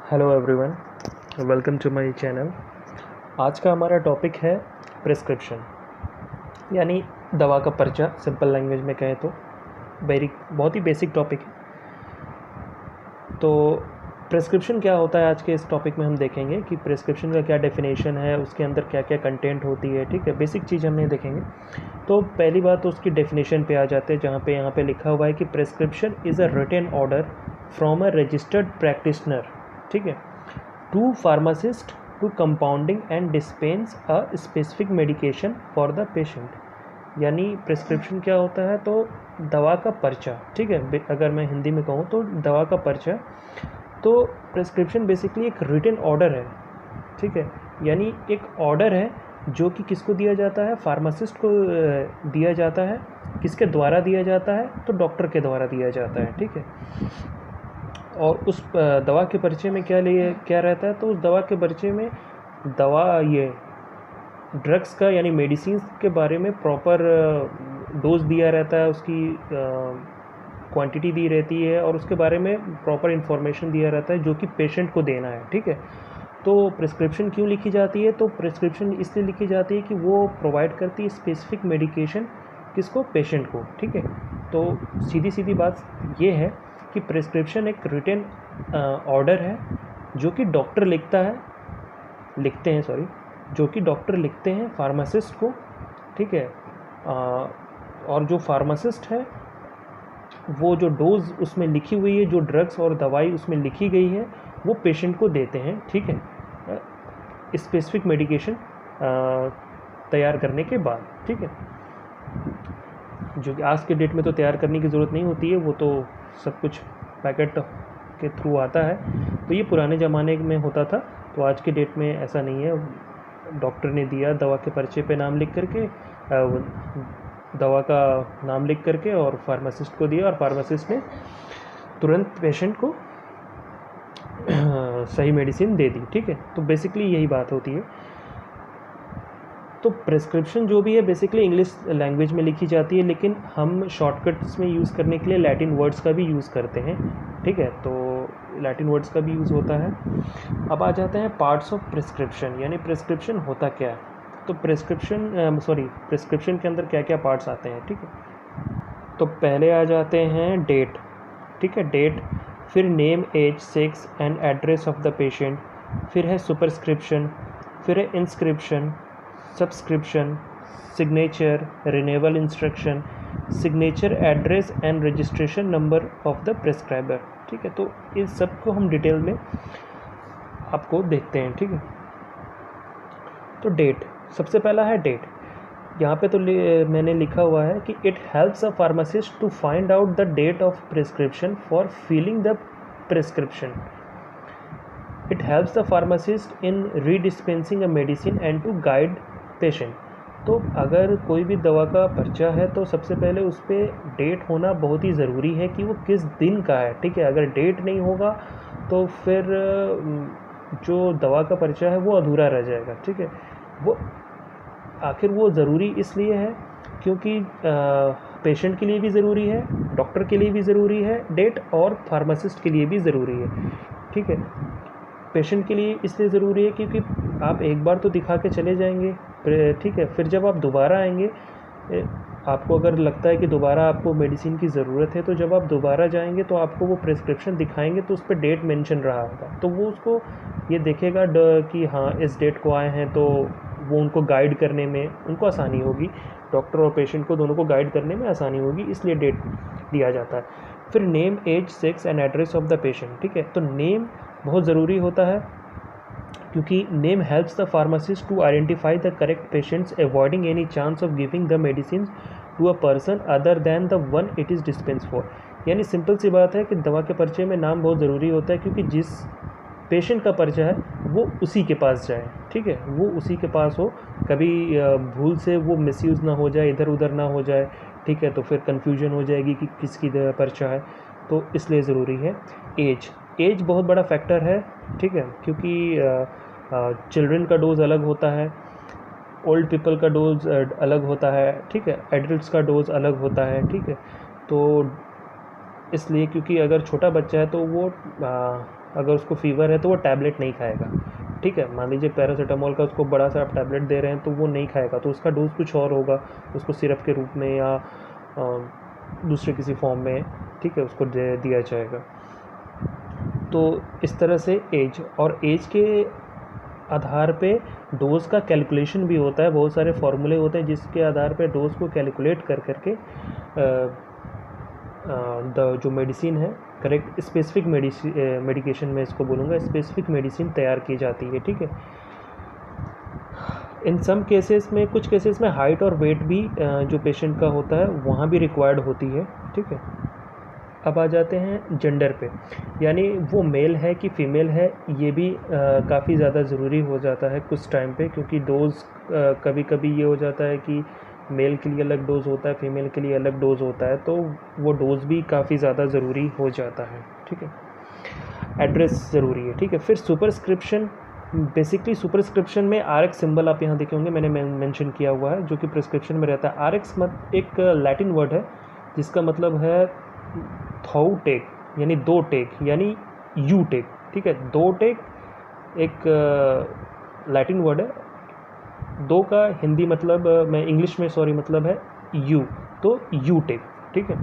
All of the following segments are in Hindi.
Hello everyone, welcome to my channel. आज का हमारा टॉपिक है प्रिस्क्रिप्शन, यानी दवा का पर्चा। सिंपल लैंग्वेज में कहें तो बहुत ही बेसिक टॉपिक है। तो प्रिस्क्रिप्शन क्या होता है, आज के इस टॉपिक में हम देखेंगे कि प्रिस्क्रिप्शन का क्या डेफिनेशन है, उसके अंदर क्या क्या कंटेंट होती है। ठीक है, बेसिक चीज़ हमने देखेंगे। तो पहली बात तो उसकी डेफिनेशन पे आ जाते हैं, जहाँ पे यहाँ पे लिखा हुआ है कि prescription is a written order from a registered practitioner, ठीक है, to pharmacist to compounding and dispense a specific medication for the patient. यानी प्रिस्क्रिप्शन क्या होता है, तो दवा का पर्चा। ठीक है, अगर मैं हिंदी में कहूँ तो दवा का पर्चा। तो प्रिस्क्रिप्शन बेसिकली एक रिटन ऑर्डर है, ठीक है, यानी एक ऑर्डर है जो कि किसको दिया जाता है, फार्मासिस्ट को दिया जाता है। किसके द्वारा दिया जाता है, तो डॉक्टर के द्वारा दिया जाता है। ठीक है, और उस दवा के पर्चे में क्या रहता है, तो उस दवा के पर्चे में ये ड्रग्स का यानी मेडिसिन के बारे में प्रॉपर डोज दिया रहता है, उसकी क्वांटिटी दी रहती है, और उसके बारे में प्रॉपर इन्फॉर्मेशन दिया रहता है जो कि पेशेंट को देना है। ठीक है, तो प्रिस्क्रिप्शन क्यों लिखी जाती है, तो प्रिस्क्रिप्शन इसलिए लिखी जाती है कि वो प्रोवाइड करती है स्पेसिफिक मेडिकेशन, किसको, पेशेंट को। ठीक है, तो सीधी सीधी बात ये है कि प्रिस्क्रिप्शन एक रिटन ऑर्डर है जो कि डॉक्टर लिखते हैं फार्मासिस्ट को। ठीक है, और जो फार्मासिस्ट है वो जो डोज उसमें लिखी हुई है, जो ड्रग्स और दवाई उसमें लिखी गई है, वो पेशेंट को देते हैं। ठीक है, स्पेसिफिक मेडिकेशन तैयार करने के बाद। ठीक है, जो कि आज के डेट में तो तैयार करने की ज़रूरत नहीं होती है, वो तो सब कुछ पैकेट के थ्रू आता है। तो ये पुराने ज़माने में होता था, तो आज के डेट में ऐसा नहीं है। डॉक्टर ने दिया दवा के पर्चे पे नाम लिख करके, दवा का नाम लिख करके, और फार्मासिस्ट को दिया, और फार्मासिस्ट ने तुरंत पेशेंट को सही मेडिसिन दे दी। ठीक है, तो बेसिकली यही बात होती है। तो प्रिस्क्रिप्शन जो भी है बेसिकली इंग्लिश लैंग्वेज में लिखी जाती है, लेकिन हम शॉर्टकट्स में यूज़ करने के लिए लैटिन वर्ड्स का भी यूज़ करते हैं। ठीक है, तो लैटिन वर्ड्स का भी यूज़ होता है। अब आ जाते हैं पार्ट्स ऑफ प्रिस्क्रिप्शन, यानी प्रिस्क्रिप्शन होता क्या है। तो प्रिस्क्रिप्शन के अंदर क्या क्या पार्ट्स आते हैं। ठीक है, तो पहले आ जाते हैं डेट। ठीक है, डेट, फिर name, age, sex and address of the patient, फिर है सुपरस्क्रिप्शन, फिर है inscription, subscription, signature, renewal instruction, signature, address and registration number of the prescriber. ठीक है, तो इस सब को हम डिटेल में आपको देखते हैं। ठीक है, तो डेट, सबसे पहला है डेट। यहाँ पे तो मैंने लिखा हुआ है कि it helps a pharmacist to find out the date of prescription for filling the prescription. It helps the pharmacist in redispensing a medicine and to guide patient. तो अगर कोई भी दवा का पर्चा है तो सबसे पहले उस पर डेट होना बहुत ही ज़रूरी है कि वो किस दिन का है। ठीक है, अगर डेट नहीं होगा तो फिर जो दवा का पर्चा है वो अधूरा रह जाएगा। ठीक है, वो ज़रूरी इसलिए है क्योंकि पेशेंट के लिए भी ज़रूरी है, डॉक्टर के लिए भी ज़रूरी है डेट, और फार्मासिस्ट के लिए भी ज़रूरी है। ठीक है, पेशेंट के लिए इसलिए ज़रूरी है क्योंकि आप एक बार तो दिखा के चले जाएंगे। ठीक है, फिर जब आप दोबारा आएंगे, आपको अगर लगता है कि दोबारा आपको मेडिसिन की ज़रूरत है, तो जब आप दोबारा जाएंगे तो आपको वो प्रिस्क्रिप्शन दिखाएंगे तो उस पर डेट मेंशन रहा होगा, तो वो उसको ये देखेगा कि हाँ इस डेट को आए हैं, तो वो उनको गाइड करने में उनको आसानी होगी, डॉक्टर और पेशेंट को दोनों को गाइड करने में आसानी होगी, इसलिए डेट दिया जाता है। फिर name, age, sex and address of the patient. ठीक है, तो नेम बहुत ज़रूरी होता है क्योंकि name helps the pharmacist to identify the correct patients, avoiding any chance of giving the medicine to a person other than the one it is dispense for. यानी सिंपल सी बात है कि दवा के पर्चे में नाम बहुत ज़रूरी होता है, क्योंकि जिस पेशेंट का पर्चा है वो उसी के पास जाए। ठीक है, वो उसी के पास हो, कभी भूल से वो मिसयूज़ ना हो जाए, इधर उधर ना हो जाए। ठीक है, तो फिर कन्फ्यूजन हो जाएगी कि किसकी पर्चा है, तो इसलिए ज़रूरी है। एज बहुत बड़ा फैक्टर है। ठीक है, क्योंकि चिल्ड्रन का डोज अलग होता है, ओल्ड पीपल का डोज अलग होता है। ठीक है, एडल्ट्स का डोज अलग होता है। ठीक है, तो इसलिए क्योंकि अगर छोटा बच्चा है तो वो अगर उसको फीवर है तो वो टैबलेट नहीं खाएगा, ठीक है। मान लीजिए पैरासीटामोल का उसको बड़ा सा आप टैबलेट दे रहे हैं तो वो नहीं खाएगा, तो उसका डोज कुछ और होगा, उसको सिरप के रूप में या दूसरे किसी फॉर्म में, ठीक है, उसको दे दिया जाएगा। तो इस तरह से एज के आधार पे डोज़ का कैलकुलेशन भी होता है। बहुत सारे फार्मूले होते हैं जिसके आधार पे डोज़ को कैलकुलेट कर करके जो मेडिसिन है, करेक्ट स्पेसिफिक मेडिकेशन में इसको बोलूँगा, स्पेसिफिक मेडिसिन तैयार की जाती है, ठीक है। इन सम केसेस में, कुछ केसेस में हाइट और वेट भी जो पेशेंट का होता है वहाँ भी रिक्वायर्ड होती है, ठीक है। अब आ जाते हैं जेंडर पे, यानी वो मेल है कि फीमेल है, ये भी काफ़ी ज़्यादा ज़रूरी हो जाता है कुछ टाइम पे, क्योंकि डोज़ कभी कभी ये हो जाता है कि मेल के लिए अलग डोज़ होता है, फीमेल के लिए अलग डोज़ होता है, तो वो डोज़ भी काफ़ी ज़्यादा ज़रूरी हो जाता है, ठीक है। एड्रेस ज़रूरी है, ठीक है। फिर सुपरस्क्रिप्शन, बेसिकली सुपरस्क्रिप्शन में RX सिंबल आप यहाँ देखे होंगे, मैंने मेंशन किया हुआ है, जो कि प्रिस्क्रिप्शन में रहता है। RX एक लैटिन वर्ड है जिसका मतलब है थौ टेक, यानी 2 टेक, यानी यू टेक, ठीक है। 2 टेक एक लैटिन वर्ड है, 2 का हिंदी मतलब मैं इंग्लिश में सॉरी मतलब है यू, तो यू टेक, ठीक है।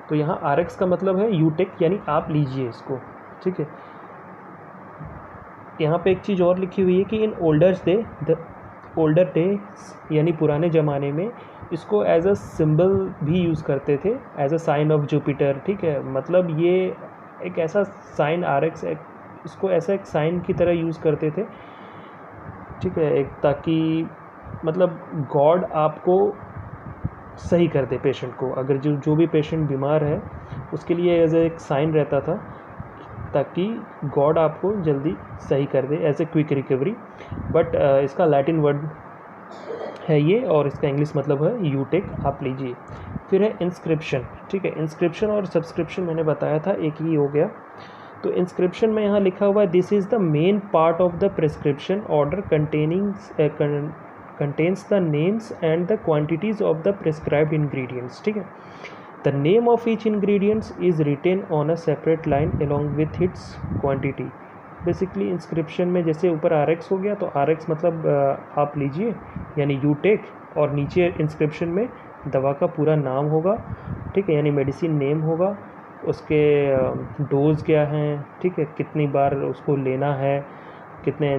तो यहाँ RX का मतलब है यू टेक, यानी आप लीजिए इसको, ठीक है। यहाँ पे एक चीज़ और लिखी हुई है कि इन ओल्डर डेज, यानी पुराने ज़माने में इसको एज अ सिंबल भी यूज़ करते थे, as a sign of Jupiter, ठीक है। मतलब ये एक ऐसा साइन RX, इसको ऐसा एक साइन की तरह यूज़ करते थे, ठीक है, एक, ताकि मतलब गॉड आपको सही कर दे पेशेंट को, अगर जो भी पेशेंट बीमार है उसके लिए एज एक साइन रहता था, ताकि गॉड आपको जल्दी सही कर दे, as a quick recovery. But इसका लैटिन वर्ड है ये, और इसका इंग्लिश मतलब है यू टेक, आप लीजिए। फिर है इंस्क्रिप्शन, ठीक है। इंस्क्रिप्शन और सब्सक्रिप्शन मैंने बताया था एक ही हो गया। तो इंस्क्रिप्शन में यहाँ लिखा हुआ है, this is the main part of the prescription order contains the names and the quantities of the prescribed ingredients, ठीक है। The name of each ingredients is written on a separate line along with its quantity. Basically inscription में जैसे ऊपर RX हो गया, तो RX मतलब आप लीजिए, यानी यू टेक, और नीचे इंस्क्रिप्शन में दवा का पूरा नाम होगा, ठीक है, यानी मेडिसिन नेम होगा, उसके डोज क्या हैं, ठीक है, कितनी बार उसको लेना है, कितने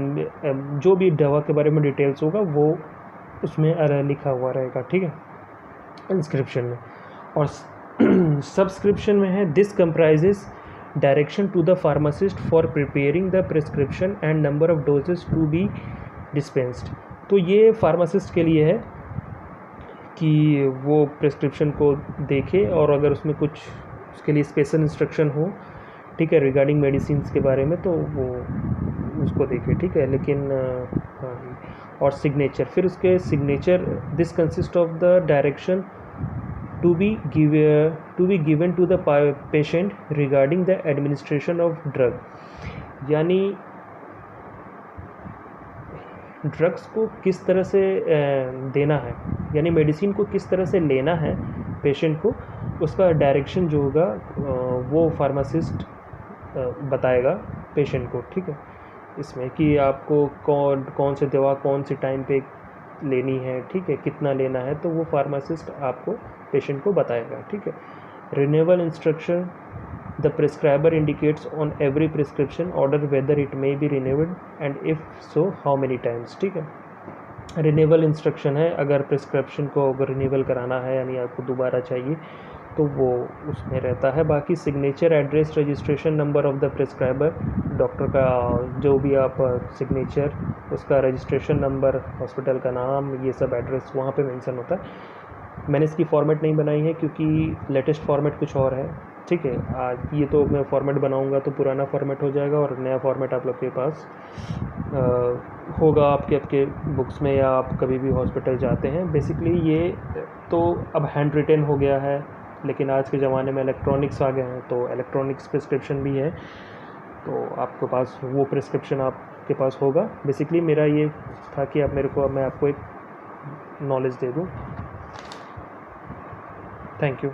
जो भी दवा के बारे में डिटेल्स होगा वो उसमें लिखा हुआ रहेगा, ठीक है, इंस्क्रिप्शन में। और सब्सक्रिप्शन में है, this comprises direction to the pharmacist for preparing the prescription and number of doses to be dispensed. तो ये फार्मासिस्ट के लिए है कि वो प्रिस्क्रिप्शन को देखे, और अगर उसमें कुछ उसके लिए स्पेशल इंस्ट्रक्शन हो, ठीक है, रिगार्डिंग मेडिसिन के बारे में, तो वो उसको देखे, ठीक है। लेकिन और सिग्नेचर, फिर उसके signature, this consist of the direction to be given to the patient regarding the administration of drug, यानी ड्रग्स को किस तरह से देना है, यानी मेडिसिन को किस तरह से लेना है पेशेंट को, उसका डायरेक्शन जो होगा वो फार्मासिस्ट बताएगा पेशेंट को, ठीक है। इसमें कि आपको कौन से दवा कौन से टाइम पे लेनी है, ठीक है, कितना लेना है, तो वो फार्मासिस्ट आपको पेशेंट को बताएगा, ठीक है। Renewal instruction, the prescriber indicates on every prescription order whether it may be renewed and if so how many times, ठीक है। रिन्यूअल इंस्ट्रक्शन है, अगर प्रिस्क्रिप्शन को अगर रिन्यूअल कराना है, यानी आपको दोबारा चाहिए, तो वो उसमें रहता है। बाकी signature, address, registration number of the prescriber, doctor का जो भी आप सिग्नेचर, उसका रजिस्ट्रेशन नंबर, हॉस्पिटल का नाम, ये सब एड्रेस वहाँ पे मेंशन होता है। मैंने इसकी फॉर्मेट नहीं बनाई है क्योंकि लेटेस्ट फॉर्मेट कुछ और है, ठीक है। आज ये तो मैं फॉर्मेट बनाऊंगा तो पुराना फॉर्मेट हो जाएगा, और नया फॉर्मेट आप लोग के पास होगा आपके बुक्स में, या आप कभी भी हॉस्पिटल जाते हैं। बेसिकली ये तो अब हैंड रिटेन हो गया है, लेकिन आज के ज़माने में इलेक्ट्रॉनिक्स आ गए हैं, तो इलेक्ट्रॉनिक्स प्रिस्क्रिप्शन भी है, तो आपके पास वो प्रिस्क्रिप्शन आपके पास होगा। बेसिकली मेरा ये था कि मैं आपको एक नॉलेज दे दूँ। Thank you.